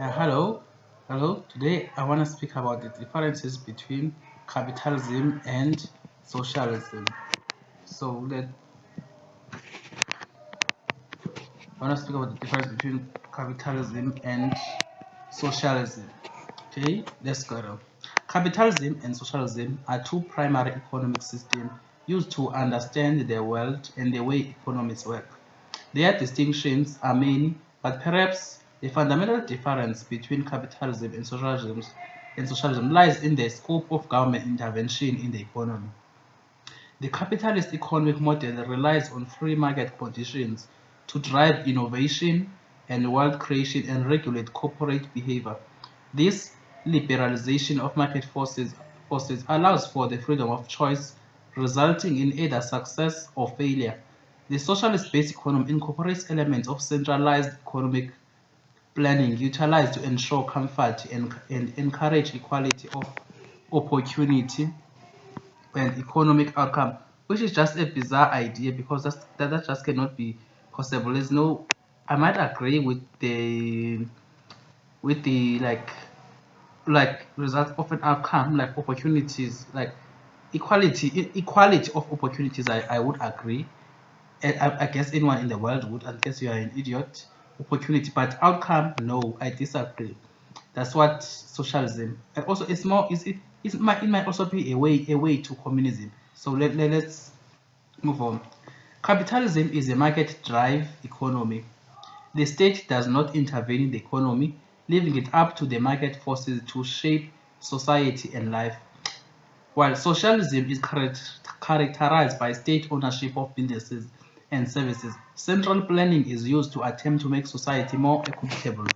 Hello. Today I want to speak about the differences between capitalism and socialism. So let I want to speak about the difference between capitalism and socialism. Okay, let's go. Capitalism and socialism are two primary economic systems used to understand the world and the way economies work. Their distinctions are many, but perhaps the fundamental difference between capitalism and socialism lies in the scope of government intervention in the economy. The capitalist economic model relies on free market conditions to drive innovation and wealth creation and regulate corporate behavior. This liberalization of market forces allows for the freedom of choice, resulting in either success or failure. The socialist-based economy incorporates elements of centralized economic planning utilized to ensure comfort and encourage equality of opportunity and economic outcome, which is just a bizarre idea because that just cannot be possible. There's no, I might agree with the like result of an outcome like opportunities like equality of opportunities. I would agree, and I guess anyone in the world would, unless you are an idiot. Opportunity, but outcome, no, I disagree. That's what socialism. And also, it's more. It might also be a way to communism. So let's move on. Capitalism is a market drive economy. The state does not intervene in the economy, leaving it up to the market forces to shape society and life. While socialism is characterized by state ownership of businesses and services, central planning is used to attempt to make society more equitable.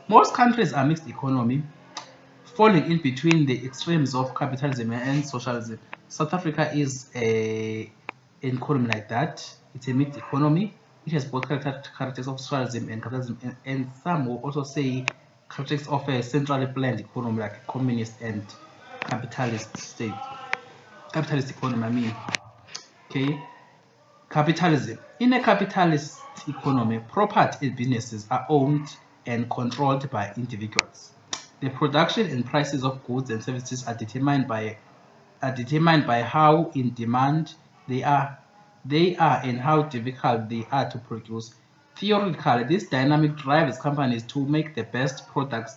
Most countries are mixed economy, falling in between the extremes of capitalism and socialism. South Africa is an economy like that. It's a mixed economy. It has both characteristics of socialism and capitalism, and some will also say characteristics of a centrally planned economy like a communist and capitalist state. Capitalist economy, I mean. Okay. Capitalism. In a capitalist economy, property and businesses are owned and controlled by individuals. The production and prices of goods and services are determined by how in demand they are and how difficult they are to produce. Theoretically, this dynamic drives companies to make the best products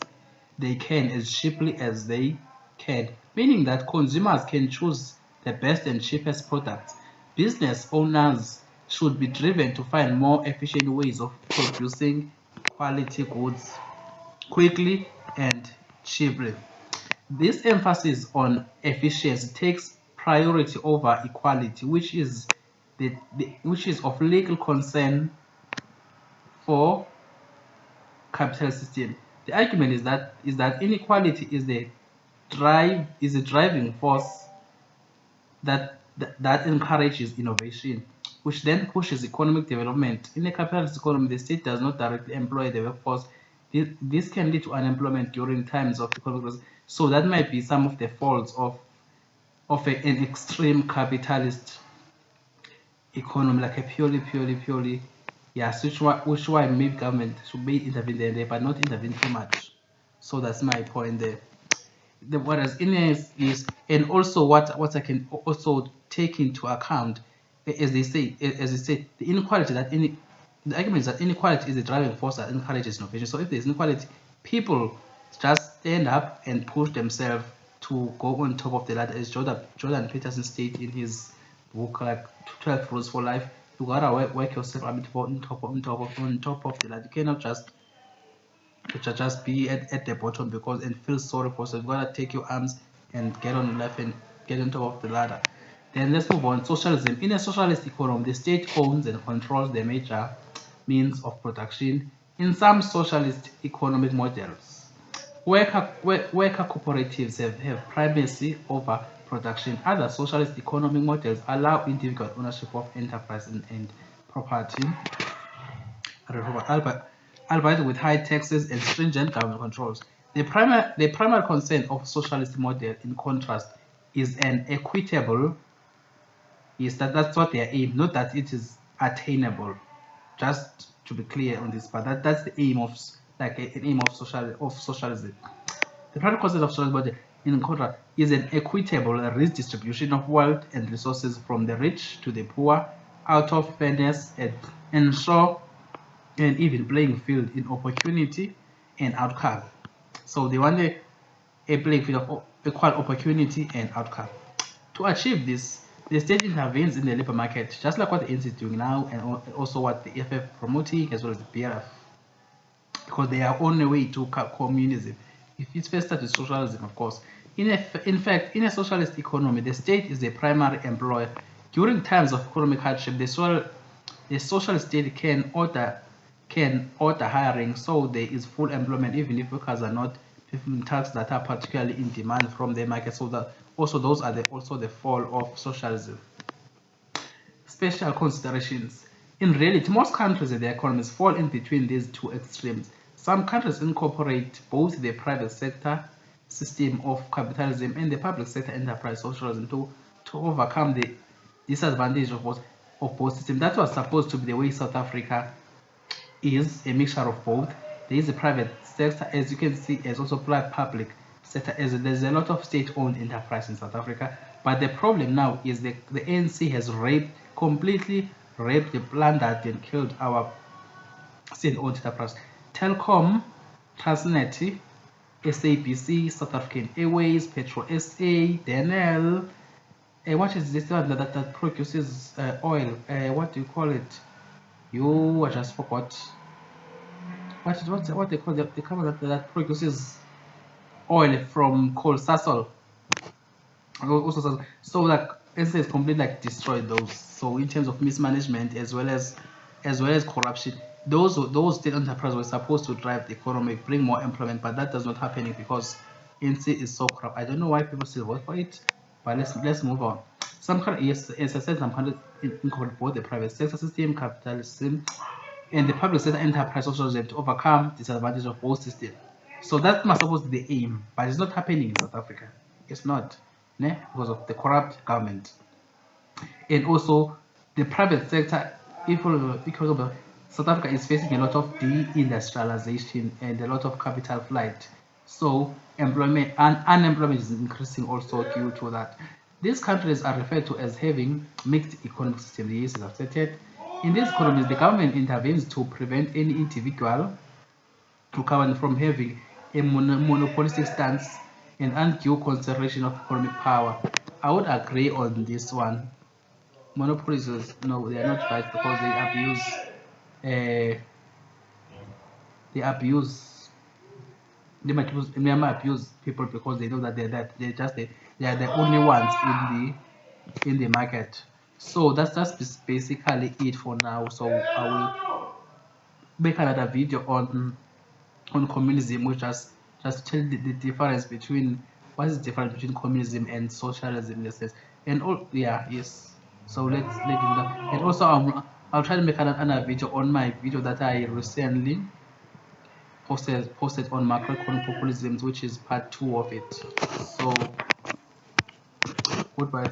they can as cheaply as they can, meaning that consumers can choose the best and cheapest products. Business owners should be driven to find more efficient ways of producing quality goods quickly and cheaply. This emphasis on efficiency takes priority over equality, which is of legal concern for capitalist system. The argument is that inequality is a driving force that encourages innovation, which then pushes economic development. In a capitalist economy, the state does not directly employ the workforce. This can lead to unemployment during times of economic growth. So that might be some of the faults of an extreme capitalist economy, like a purely, yes, which why maybe government should be intervene there, but not intervene too much. So that's my point there. Whereas in is and also what I can also take into account, as they say, the argument is that inequality is the driving force that encourages innovation. So if there's inequality, people just stand up and push themselves to go on top of the ladder, as Jordan Peterson stated in his book like 12 Rules for Life. You gotta work yourself a bit on top of the ladder. You cannot just be at the bottom because and feel sorry for yourself. You gotta take your arms and get on left and get on top of the ladder. Then let's move on. Socialism. In a socialist economy, the state owns and controls the major means of production. In some socialist economic models, worker cooperatives have primacy over production. Other socialist economic models allow individual ownership of enterprise and property, albeit with high taxes and stringent government controls. The primary concern of socialist model, in contrast, is an equitable. Is that's what they aim, not that it is attainable. Just to be clear on this, but that's the aim like an aim of socialism. The practical concept of socialism, in contrast, is an equitable redistribution of wealth and resources from the rich to the poor, out of fairness and ensure an even playing field in opportunity and outcome. So they want a playing field of equal opportunity and outcome. To achieve this, the state intervenes in the labor market, just like what the ANC is doing now, and also what the EFF promoting, as well as the BRF, because they are on the way to communism. If it first started with socialism, of course. In fact, in a socialist economy, the state is the primary employer. During times of economic hardship, the socialist state can order hiring, so there is full employment, even if workers are not performing tasks that are particularly in demand from the market. So that also those are also the fall of socialism. Special considerations. In reality, most countries and their economies fall in between these two extremes. Some countries incorporate both the private sector system of capitalism and the public sector enterprise socialism to overcome the disadvantage of both systems. That was supposed to be the way South Africa is, a mixture of both. There is a private sector, as you can see, as also public sector, as there's a lot of state-owned enterprise in South Africa. But the problem now is the ANC has completely raped, plundered, and killed our state-owned enterprise. Telkom, Transnet, SABC, South African Airways, Petro SA, Denel. What is this one that produces oil? What do you call it? I just forgot. What they call the company that produces oil from coal, Sasol. Also, so like SA is completely like destroyed those. So in terms of mismanagement as well as corruption, those state enterprises were supposed to drive the economy, bring more employment, but that does not happen because NC is so corrupt. I don't know why people still vote for it, but let's move on. Some countries, yes, as I said, some countries incorporate both the private sector system, capitalism, and the public sector enterprise socialism to overcome disadvantages of both systems. So that must supposed to be the aim, but it's not happening in South Africa. It's not, because of the corrupt government. And also the private sector, because South Africa is facing a lot of deindustrialization and a lot of capital flight. So employment and unemployment is increasing also due to that. These countries are referred to as having mixed economic system. The years have stated. In these economies, the government intervenes to prevent any individual from having a monopolistic stance and undue concentration of economic power. I would agree on this one. Monopolies, no, they are not right because they might abuse people because they know that they are the only ones in the market. So that's basically it for now. So I will make another video on communism, which just tell the difference between what is the difference between communism and socialism, in a sense. And all, yes. So let's do that. And also I'll try to make another video on my video that I recently posted on macroeconomic populism, which is part 2 of it. So goodbye.